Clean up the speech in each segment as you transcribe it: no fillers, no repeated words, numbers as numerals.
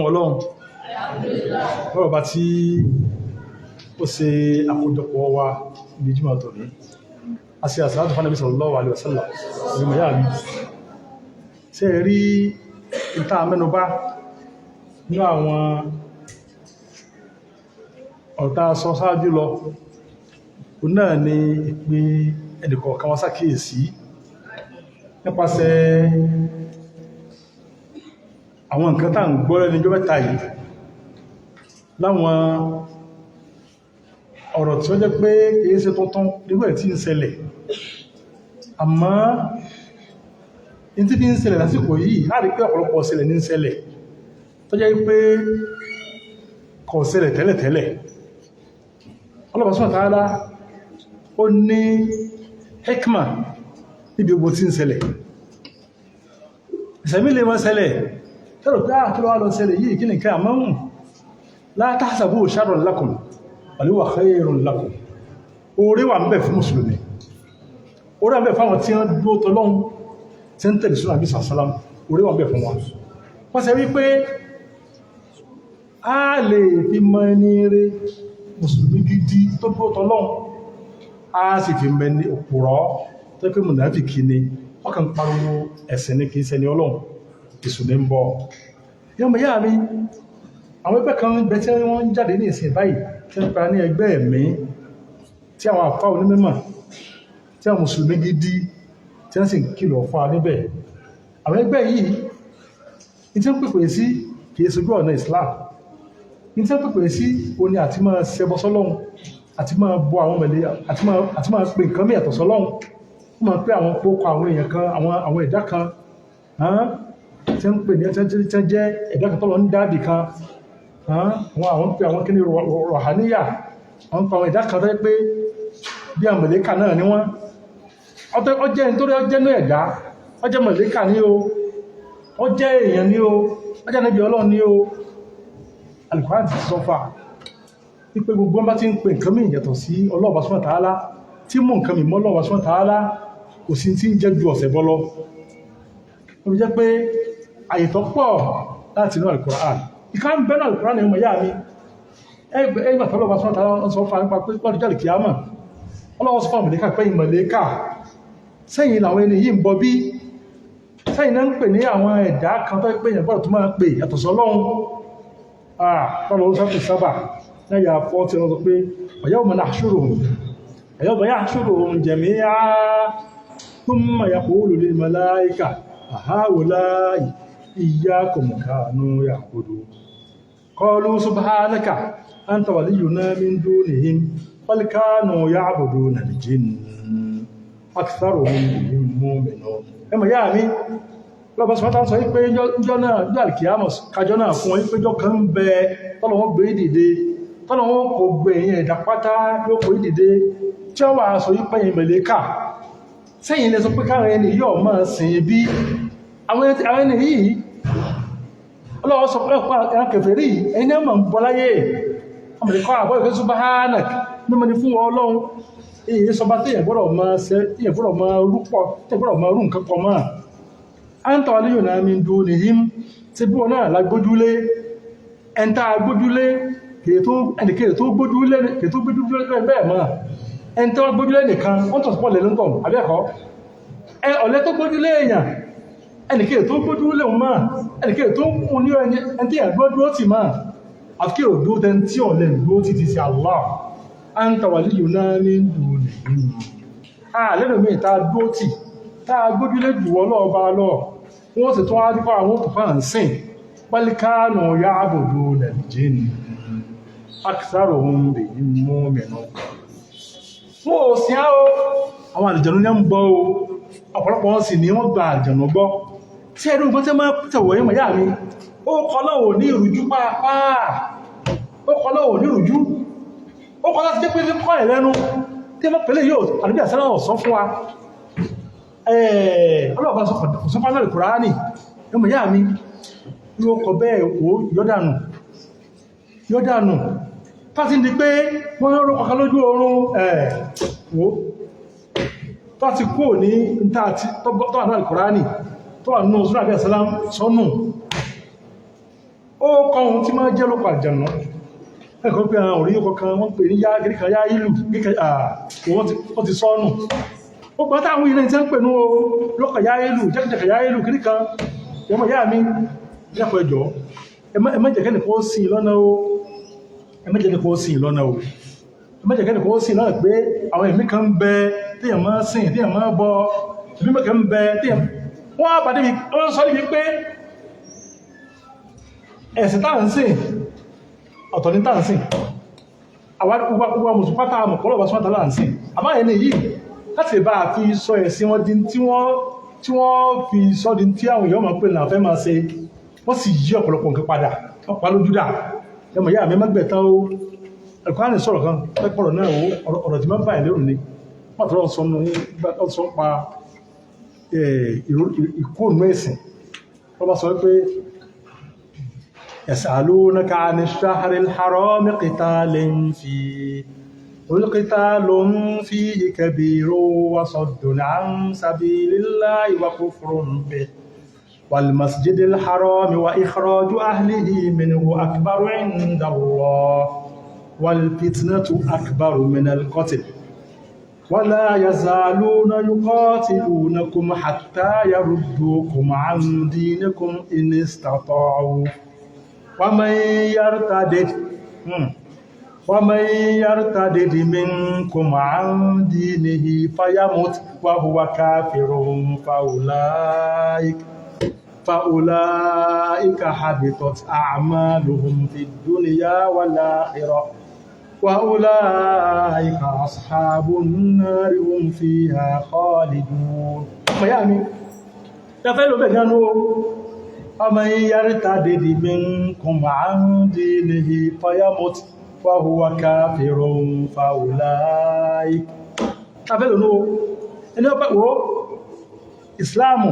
Ọlọ́run bọ́rọ̀ bá tí ó ṣe àkójọpọ̀ wa ní jímọ̀ tòní a ṣe àsàlátù fún Ànábì sallallahu alaihi wasallam ìrìnmọ̀ yà mí ṣe rí ìta mẹ́nubá ní àwọn ọ̀tá sọ sáájú lọ o náà ni ìpín ẹnìkọ̀ọ̀kan wá ṣàkíyèsí nípasẹ̀ àwọn nǹkan tá ń gbọ́ lẹ́nu ọjọ́ mẹ́ta yìí láwọn ọ̀rọ̀ tí ó jẹ́ pé kìí ṣe tuntun nígbà tí ń ṣẹlẹ̀ àmọ́ in tí fi ń ṣẹlẹ̀ lásìkò yìí a rí pé ọ̀pọ̀lọpọ̀ ṣẹlẹ̀ ní ṣẹlẹ̀ tó jẹ́ pé kò ṣẹlẹ̀ tẹ́lẹ̀tẹ́lẹ̀ Allah subhanahu wa ta'ala ó ní hikma níbi gbogbo tí ń ṣẹlẹ̀ ìṣẹ̀mí lè máa ṣẹlẹ̀ tẹ́rọ pé kí ló wá lọ ṣẹlẹ̀ yìí kí ní kí a mọ́mù la tahsabu sharran lakum bal huwa khayrun lakum orí wà ń bẹ fún mùsùlùmí orí wà ń bẹ fáwọn tí wọ́n dúró tọ́lọ́un tí ń tẹ̀lé súnà bí sàṣálám orí wà ń bẹ fún wọn wọ́n ṣe wípé a lè fi mọ ẹni rere mùsùlùmí gidi tó dúró tọ́lọ́un a sì fi mọ ẹni òpùrọ́ tó pé mùnàfíkí ni wọ́n kàn pariwo ẹ̀sìn ní kìí ṣẹni Ọlọ́run ìsùnlé ń bọ̀. Yọ́ mọ̀ yá mi, àwọn ẹgbẹ́ kan bẹ tí wọ́n ń jáde ní ìsìn báyìí tí wọ́n pa ní ẹgbẹ́ ẹ̀mí tí àwọn àfá onímọ̀ tí àwọn mùsùlùmí gidi tí wọ́n sì ń kìlọ̀ fún wa níbẹ̀. Àwọn ẹgbẹ́ yìí, ní tí wọ́n pèpè sí kìí sojú ọ̀nà Islam. Ní tí wọ́n pèpè sí o ní àti máa ṣẹbọ sọ́lọ́run, àti máa bọ àwọn mẹ̀lẹ́, àti máa pè nǹkan mí yàtọ̀ sọ́lọ́run. Wọ́n máa pé àwọn pókọ àwọn èèyàn kan, àwọn ẹ̀dá kan, tí ń pè ní ẹ̀tẹ́ jẹ́ ẹ̀dá kan tọ́lọ ń dábì kan àwọn pè àwọn kí ní rọ̀háníyà wọ́n pa àwọn ẹ̀dá kan tẹ́ pé bí i mọ̀lẹ́kà náà ni wọ́n ọjẹ́ nítorí ọjẹ́ ní ẹ̀dá ọjẹ́ mọ̀lẹ́kà ní o ọjẹ́ èèyàn ní o ọjẹ́ níbi Ọlọ́run ní o Al-Qur'an ti sọ fà wípé gbogbo bá ti ń pè nǹkan mìí yàtọ̀ sí Ọlọ́run subhanahu wa ta'ala tí mú nǹkan mìí mọ́ Ọlọ́run subhanahu wa ta'ala kò sí tí ń jẹ́ ju ọ̀sẹ̀ bọ́ lọ ó jẹ́ pé àyètọ́ pọ̀ láti inú Al-Qur'an ìká ń bẹ́nà Al-Qur'an ní ọmọ ìyá mi ẹgbà tọ́lọ́bà sọ́nà tàbí sọ fún àrípa pé pọ́lù jẹ́ kìyàmà ọlọ́wọ́ sọ fún àmìlẹ́kà pé ìmọ̀lẹ́kà sẹ́yìn làwọn ẹni yìí ń bọ bí sẹ́yìn náà ń pè ní àwọn ẹ̀dá kan tó pé èèyàn gbọ́dọ̀ tó máa pè yàtọ̀ sọ́lọ́run tọ́lọ́ ó sáfì sábà lẹ́yà fọ́ tí wọ́n sọ pé yawma nahshuruhum jami'an thumma yaqulu lil malaika هؤلاء إياكم كانوا يعبدون قالوا سبحانك أنت ولينا من دونهم بل كانوا يعبدون الجن أكثرهم بهم مؤمنون ẹmọ̀ yá mi lọ́bọ̀ sọ́tà sọ wípé ìjọ náà ìjọ alìkìyàmọ̀ kájọ náà fún wọ́n ìpéjọ kan ń bẹ tọ́lọ̀wọ́n gbé ìdìde tọ́lọ̀wọ́n kò gbé èyàn ìdàpátá yóò kò ìdìde tí ó wà sọ wípé ìmẹ̀lẹ́kà sẹ́yìn lẹ́sọ pé káàrin ẹni yóò máa sìn bí àwọn ẹni yìí ọlọ́wọ́ sọ pé ọ̀pá ẹran kèfèrí ẹni ẹmọ̀ ń bọ́ láyé ọmọdékọ́ àbọ́ ìfẹ́ Subhanak mímọ̀ ní fún Ọlọ́run èyí sọba tí ìyẹ̀gbọ́rọ̀ máa rú nǹkan pọ̀ máa anta waliyuna min dunihim tí bí wọn náà lágbójúlé ẹntà gbójúlé ẹnìkèrè tó gbójúlé bẹ́ẹ̀ máa ẹntà gbójúlé nìkan wọ́n tọ̀ pọ̀ lẹ́lọ́tọ̀ àbẹ́ẹ̀kọ́ ọ̀lẹ́ tó gbójúlé èèyàn ẹnìkèrè tó gbójúlé wọn máa ẹnìkèrè tó mú ní ẹni tí ẹ̀gbọ́dúró ti máa àfikẹ́ òdó tẹ́ tí ọ̀lẹ́ ìdúró ti ti sí Allah anta waliyuna min dunihim lẹ́nu mi ta dúró tì ta gbójúlé jùwọ́ lọ́ọ̀bá lọ wọ́n sì tún wá dípá àwọn òkùnfà ń sìn bal kanu ya'buduna al-jinn aktharuhum bihim mu'minun wọ́n ò sí àwọn àlìjànú ní ń bọ́ o ọ̀pọ̀lọpọ̀ wọn sì ní wọ́n gba àlìjànú gbọ́ tí ẹ̀rù nǹkan tí máa tẹ̀wọ̀ yí mọ̀yá mi ó kọlọ́wọ̀ ní ìrújú pàápàá ó kọlọ́wọ̀ ní ìrújú ó kọlọ́ ti jẹ́ pé ní kọ́ ẹ̀lẹ́nu tí wọ́n pẹ̀lẹ́ yóò àdúgbì àsẹ́lẹ̀ ọ̀sán fún wa ọlọ́ọ̀bá sọ fún Al-Qur'ani ní mọ̀yá mi ní ó kọ bẹ́ẹ̀ ó yọ́dànù tàbí ní pé wọ́n rọ́ kọkà lójú oorun ẹ̀wọ́ tó ti kó ní tọ́wà náà Al-Qur'ani tó wà nínú Surah Al-Salam sọ́nù ó kọ́ ohun tí máa jẹ́ lópa àjànà ẹ̀kọ́ pé àwọn orí ọkọ̀ kan wọ́n pè ní gíríkà yá ìlú wọ́n ti sọ́nù ó pọ̀ táwọn ilẹ̀ tí ń pè ní lọ́kọ̀ yá ìlú jẹ́kẹ̀jẹ̀kẹ̀ yá ìlú gíríkà ẹmọ yá mi lẹ́kọ̀ọ́ ẹjọ́ ẹmẹ́jẹ̀kẹ́ nìkan ó sì lọ́nà o ẹmẹ́jẹ̀kẹ́ ó sì lọ́nà o ẹmẹ́jẹ̀kẹ́ nìkan ó sì lọ́nà pé àwọn ẹ̀mí kan bẹ téèyàn máa sìn téèyàn máa bọ ẹ̀mí kan bẹ téèyàn wọ́n á bàdé wọ́n sọ níbi pé ẹ̀sìn táà ń sìn ọ̀tọ̀ ní táà ń sìn àwọn mùsùlùmí pátá àmọ̀kọ́lọ̀ bá sọ́tà láà ń sìn àbáyẹ̀ ní yìí láti bá fi sọ ẹ̀sìn wọn di tí wọ́n fi sọ di tí àwọn èèyàn máa pè náà fẹ́ máa ṣe wọ́n sì yí ọ̀pọ̀lọpọ̀ nǹkan padà wọ́n pa lójú dà ẹmọ̀ yá mi mẹ́gbẹ̀ta ó ẹ̀kọ́ àrùn sọ̀rọ̀ kan pẹ́pọ̀rọ̀ náà ọ̀rọ̀ tí máa ń bá ìlérò ní wọ́n tọ́rọ sọ pa ìkóònú ẹ̀sìn wọ́n bá sọ pé يسألونك عن الشهر الحرام قتال فيه قل قتال فيه كبير وصد عن سبيل الله وكفر به والمسجد الحرام وإخراج أهله منه أكبر عند الله والفتنة أكبر من القتل ولا يزالون يقاتلونكم حتى يردوكم عن دينكم إن استطاعوا ومن يرتد منكم عن دينه فيمت وهو كافر فأولئك حبطت أعمالهم في الدنيا والآخرة وأولئك أصحاب النار هم فيها خالدون يعني يفعلوا بجانو ومن يرتد منكم عن دينه فيمت وهو كافر فأولئك afẹ́lò ní ẹni ọpẹ́ wo ìsìláàmù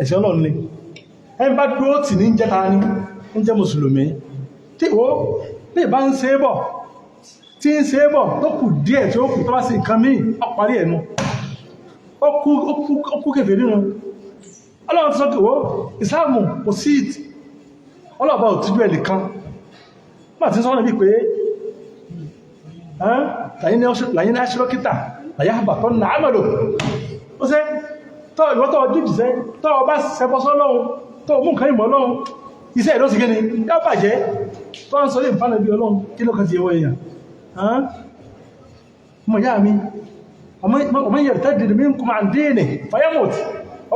ẹ̀sẹ̀ ọlọ́run ni ẹni bá dúró tì ní jẹta ní ń jẹ́ mùsùlùmí tí ó lè bá ń ṣe é bọ̀ tí ń ṣe é bọ̀ tó kù díẹ̀ tí ó kù tó bá sí nǹkan míì ọparí ẹ̀nu ó kú kèfèrí nínú ọlọ́run ti sọ pé ó ìsìláàmù kò sí ọlọ́ọ̀bá ò tíjú ẹ̀ nìkan máa ti sọ́nà bí pé láyín aṣírọ́kítà láyá àbàtọ́ nà ámàlò ó sẹ́ tọ́ ìwọ́tọ̀ jíjìsẹ́ tọ́ ọba sẹpọ́sọ́ lọ́run tó mú nǹkan ìmọ̀ lọ́run iṣẹ́ ìlú sí gẹ́ni yá bàjẹ́ tó ń sọ lè fánà bí ọlọ́run kí ló kàn ti ẹwọ́ èèyàn mọ̀ yá mi ọmọ yẹ̀ tẹ́dìdì mí kùmà ń dínì fayamut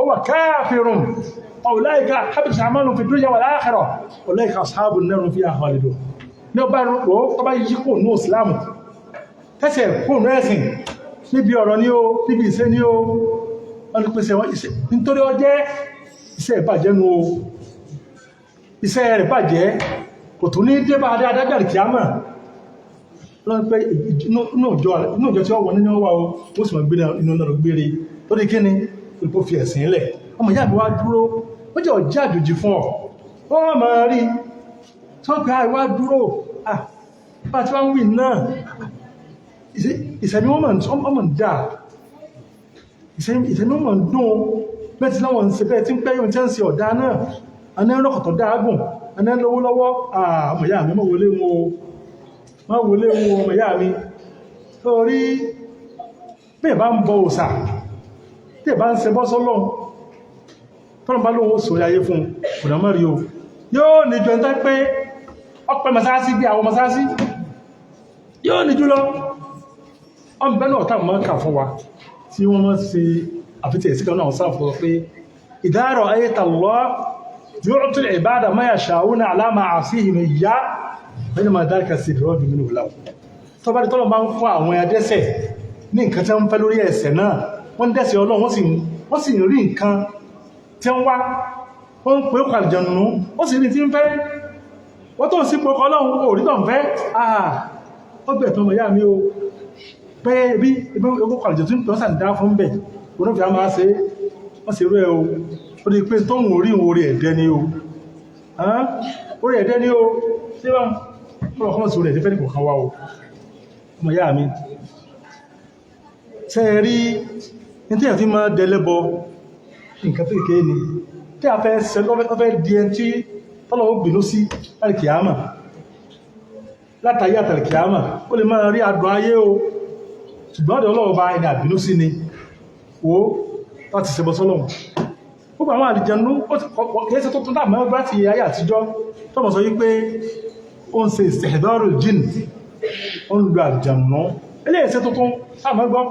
ọwọ́ káfírùn ọ̀láìka habita àmàlù fi dúnyà wà láàkàrọ̀ ọ̀láìka ashabun nar fiha khalidun ní ọba rọ̀ tó bá yí kò ní ìsìlámù tẹ́sẹ̀ kò ní ẹ̀sìn níbi ọ̀rọ̀ ní o níbi ìṣẹ́ ní o wọ́n ní pèsè wọ́n iṣẹ́ nítorí ọ jẹ́ iṣẹ́ ìbàjẹ́ nu o iṣẹ́ rẹ̀ bàjẹ́ kò tún ní dé bá adájọ́ kìámà lọ́n pé inú ìjọ tí ó wọ nínú wà o ó sì mọ̀ gbé inú náà gbére ó di kí ni ipò fi ẹ̀sìn ilẹ̀ ọmọ ìyá mi wá dúró ó jẹ́ ọjọ́ àjòjì fún ọ wọ́n máa rí tó pé àìwá dúró bá tí wọ́n ń wí náà ìsẹ̀mí wọ́n mọ̀ ń dà ìsẹ̀mí wọ́n mọ̀ ń dùn mẹ́tí láwọn ń ṣe bẹ́ẹ̀ tí ń pẹ́ yóò tí ń ṣe ọ̀dá náà aná lọ́kọ̀tọ̀ dágùn aná lówó lọ́wọ́ ọmọ ìyá mi mọ́ wọlé wọn ọmọ ìyá mi torí bẹ́ẹ̀ bá ń bọ òsà tí ìbá ń ṣe bọ́ sọ́lọ́run tọ́nà bá lóòwò sórí ayé fún ọ̀dàmọ́rí o yóò ní jọ ẹ̀ntẹ́ pé ọpẹ́ masáàsí bí àwọn masáàsí yóò ní jùlọ ọmọbẹ́nà ọ̀tá mọ́ kà fún wa tí wọ́n mọ́ sí àfitẹ̀ ìsìnkà náà sáfọ́ pé ìdárọ̀ ayétàlọ́ yóò tún ìbádà máa ṣàúnà aláma àfihìm ìyá lẹ́yìn máa dáríkà sí ìrọ́jù mínú ìlàwó tó bá tọ́lọ̀ bá ń fún àwọn ẹdẹ́sẹ̀ ní nǹkan tí wọ́n fẹ́ lórí ẹ̀ṣẹ̀ náà wọ́n dẹ́sẹ̀ ọlọ́run wọ́n sì rí nǹkan tí wọ́n wá wọ́n ń pè ó kàlìjọ̀nù ó sì rí tí ń fẹ́ wọ́n tó ń sí pé ọlọ́run ò rí tàn fẹ́ ó gbẹ̀ tọmọ yá mi o pé bí ẹgbẹ́ kàlìjọ̀ tí ń pè ó sàn dá fún bẹ̀ onífẹ́ a máa ṣe wọ́n sì rú ẹ o ó di pé tó ń orí orí ẹ̀dẹ́ ni o orí ẹ̀dẹ́ ni o tí wọ́n rọ̀ kọ́mọ̀ sí orí ẹ̀dẹ́ fẹ́ nìkan kan wá o ọmọ yá mi ṣe rí ní tí a fi máa dẹlẹ́bọ nǹkan tó ìké ni tí a fẹ́ di ẹn tí tọ́lọ́wọ́ bínú sí alìkìyàmà látàrí àtàlìkìyàmà ó lè máa rí adùn ayé o ṣùgbọ́n ọ̀dọ̀ Ọlọ́run bá ẹni àbínú sí ni wo láti ṣẹbọ sọ́lọ́run gbogbo àwọn àlìjẹnú kìí tó tún dà mọ́ bá ti ayé àtijọ́ tọ́mọ̀ sọ wípé ó ń ṣe ìsẹ̀dọ́rù jìn ó ń lo àlìjẹnú eléyìí tuntun sáàmọ́ gbọ́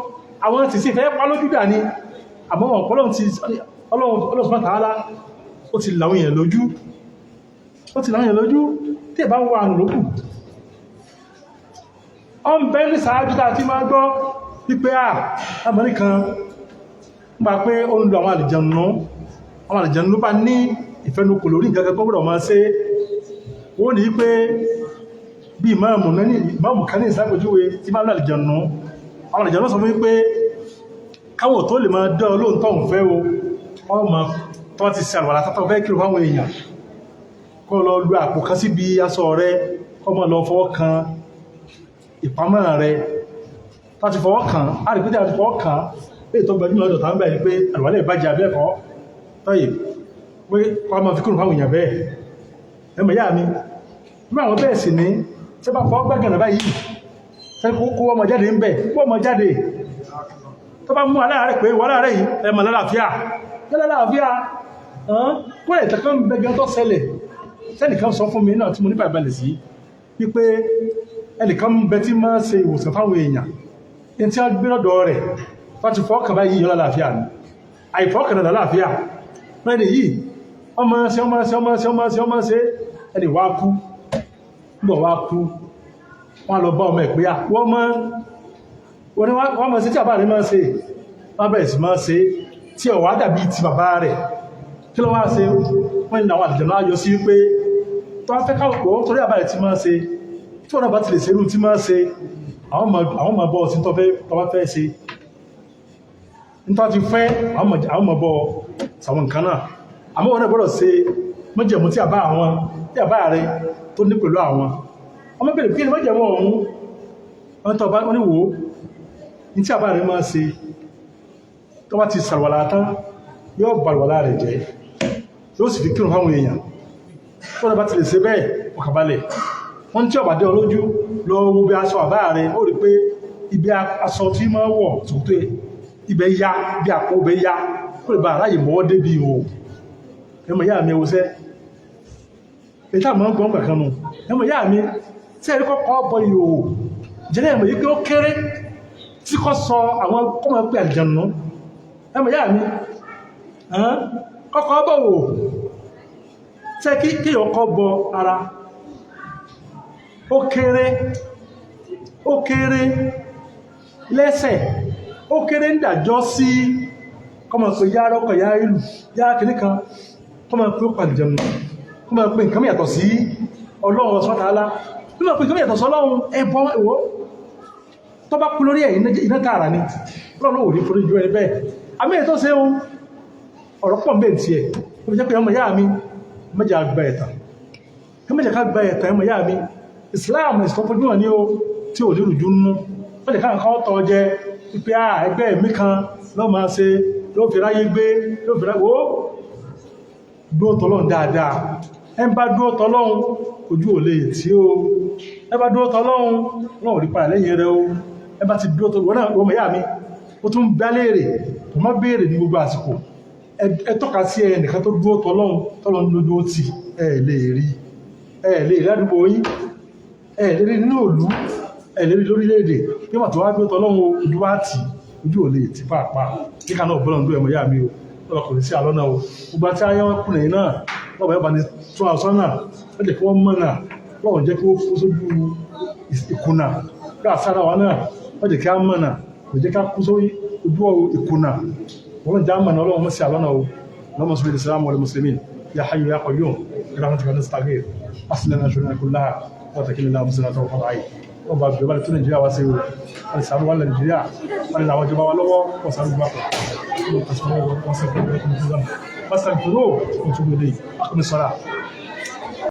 àwọn ti sí fẹ́ pálójú dà ní àmọ́ Ọlọ́run tààlà ó ti làwọn èèyàn lójú tí ẹ bá wọ àrùn lókù ọ ń bẹ́ ní sàájú tàà tí máa gbọ́ wípé àmọ́rí kan gbà pé ó ń lo àwọn àlìjẹnú bá ní ìfẹnukò lórí nǹkan kan gbọ́dọ̀ máa ṣe ó ní pé bí ìmáàmù kan ní ìsàpèjúwe tí máa ń lo àlìjẹnú àwọn àlìjẹnú sọ fún wípé káwọ̀ tó lè máa dán olóòntọ́ ń fẹ́ ọmọ tó ti ṣe àlùwàlá tátọ́ fẹ́ kí o fáwọn èèyàn kọ́ lọ lu àpò kan síbi aṣọ rẹ ọmọ lọ fọwọ́ kan ìpamọ́ rẹ láti fọwọ́ kan á rí pé tí a ti fọwọ́ kan pé ìtọ́ gbẹ̀jú lọ́dọ̀ tàbí bẹ̀rẹ̀ pé àlùwàlá ìbájá abẹ́ẹ̀kọ́ tọ́yì pé kọ́ máa fi kúrò fáwọn èèyàn bẹ́ẹ̀ ẹmọ̀ yá mi bí àwọn bẹ́ẹ̀ sì ní tí bá fọwọ́ gbẹ́gànà báyìí tẹ́ kó ọmọ jáde ń bẹ̀ kó ọmọ jáde tó bá mú aláàrẹ̀ pé wọ́n láàrẹ̀ yìí ẹmọ̀ lálàáfíà kó lè tẹ́kọ́ ń bẹ́gẹ́ tó ṣẹlẹ̀ tẹ́nìkan sọ fún mi náà tí mo nípa ìbẹ̀lẹ̀ sí wípé ẹnìkan bẹ tí máa ṣe ìwòsàn fáwọn èèyàn in tí a gbé lọ́dọ̀ rẹ̀ láti fọ́ọ̀kà báyìí yọ lálàáfíà ní àìfọ́ọ̀kà náà lálàáfíà rẹ̀ yìí ọmọ ṣe ẹni wá kú gbọ́ wá kú wọ́n lọ bá ọmọ ẹ̀ pé wọ́n mọ̀ sí tí àbá rẹ̀ máa ṣe wọ́n bẹ̀rẹ̀ sí máa ṣe tí ọ̀wá dàbí ti bàbá rẹ̀ kí ló wá ṣe wọ́n ní àwọn àdìjọ̀nà ayọ̀ sí wípé tó wá fẹ́ káwọ̀ torí àbá rẹ̀ ti máa ṣe tí wọ́n bá ti lè ṣerú tí máa ṣe àwọn ọmọ bọ́ sí tó bá fẹ́ ṣe nítorí ti fẹ́ àwọn ọmọ bọ́ sàwọn nǹkan náà àmọ́ wọn náà gbọ́dọ̀ ṣe mọ́jẹ̀mú tí àbá rẹ̀ tó ní pẹ̀lú àwọn ọmọ bẹ̀rẹ̀ kí ni mọ́jẹ̀mú ọ̀hún wọ́n ní wò ó ní tí àbá rẹ̀ máa ṣe tó bá ti sàrwàlá tán yóò bàrwàlá rẹ̀ jẹ́ yóò sì fi kírun fáwọn èèyàn tó bá ti lè ṣe bẹ́ẹ̀ ọkàbalẹ̀ wọ́n tí ọ̀bàdé olójú lọ wo bí aṣọ àbá rẹ̀ ó rí pé ibi aṣọ tí máa wọ̀ tó ibẹ̀ ya bí àpò ibẹ̀ ya ó lè bá aráyè mọ́wọ́ débi o ẹmọ ìyá mi ẹwọ́sẹ́ ètà mọ́ gbọ́n kankan nù ẹmọ ìyá mi tí ẹ̀rí kọ́kọ́ bọ́ ihò jẹ́lẹ̀ ẹmọ yìí pé ó kéré tí kọ́ sọ àwọn kọ́mọ pé àlìjànnú ẹmọ ìyá mi kọ́kọ́ bọ̀ wò tẹ́ kí ọkọ̀ bọ ara ó kéré lẹ́sẹ̀ ó kéré ń dàjọ́ sí kọ́mọ pé yá rọ́kọ̀ yá ìlú yá kìí kan kọ́mọ pé ó pàlìjànnú kọ́mọ pé nǹkan yàtọ̀ sí Ọlọ́run sọ́tàálá kọ́mọ pé nǹkan yàtọ̀ sí Ọlọ́run ẹbọ ìwọ́ tó bá kú lórí ẹ̀ iná tààrà ni Ọlọ́run ò ní forí ju ẹni bẹ́ẹ̀ àmì ètò ṣe ohun ọ̀rọ̀ pọ̀ bẹ́ẹ̀ tiẹ̀ ó fi jẹ́ pé ọmọ ìyá mi mẹ́jà gba ẹ̀tàn mẹ́jà ká gba ẹ̀tàn ọmọ ìyá mi Islam ìsọfojú wọn ní o tí ò lérò jú nú ó lè káàkọ́ tọ́ jẹ pípẹ́ ẹgbẹ́ mi kan ló máa ṣe ló fi ráyé gbé ló fi ráyé wó dúó tọ́lọ́run dáadáa ẹ bá dúó tọ́lọ́run ojú ò lè tí ó ẹ bá dúó tọ́lọ́run náà rí padà lẹ́yìn rẹ o ẹ bá ti dúó tọ́lọ́run náà ọmọ ìyá mi ó tún bá léèrè tó má béèrè ní gbogbo àsìkò ẹ tọ́ka sí ẹnìkan tó dúó tọ́lọ́run lójú ó ti ẹ lè rí ládùúgbò yín ẹ lè rí nínú òlú ẹ lè rí lórílẹ̀-èdè bí wọ́n tó wá gbé tọ́lọ́run ojú wá tì ojú ò lè ti pàápàá kíkà náà bọ́lọ̀ ń dó ẹmọ ìyá mi o lọ́wọ́ kò ní sí àlọ́nà o gbogbo àti ayé ọkùnrin náà lọ́wọ́ ẹ̀bà ní tún àṣọ náà wọ́n jẹ́ kí wọ́n mọ̀ náà lọ́wọ́ jẹ́ kí wọ́n kú sójú ìkùnà bí àsára wa náà wọ́n jẹ́ kí á mọ̀ náà kò jẹ́ ká kú sójú ìkùnà wọ́n jẹ́ àmọ̀ náà lọ́wọ́ mọ̀ sí àlọ́nà o lọ́wọ́ sọ bíi sàlámù wal muslimin ya hayyu ya qayyum rahmatuka nastaghfir aslana shuruna kullaha wa takilna muslimatan wa qada'i wọ́n bá gbẹ̀bá tó Nàìjíríà wá sí o wọ́n sàánú wà Nàìjíríà wọ́n ni àwọn ìjọba wa lọ́wọ́ wọ́n sàánú gbà pọ̀ wọ́n sàánú wọ́n sàánú wọ́n sàánú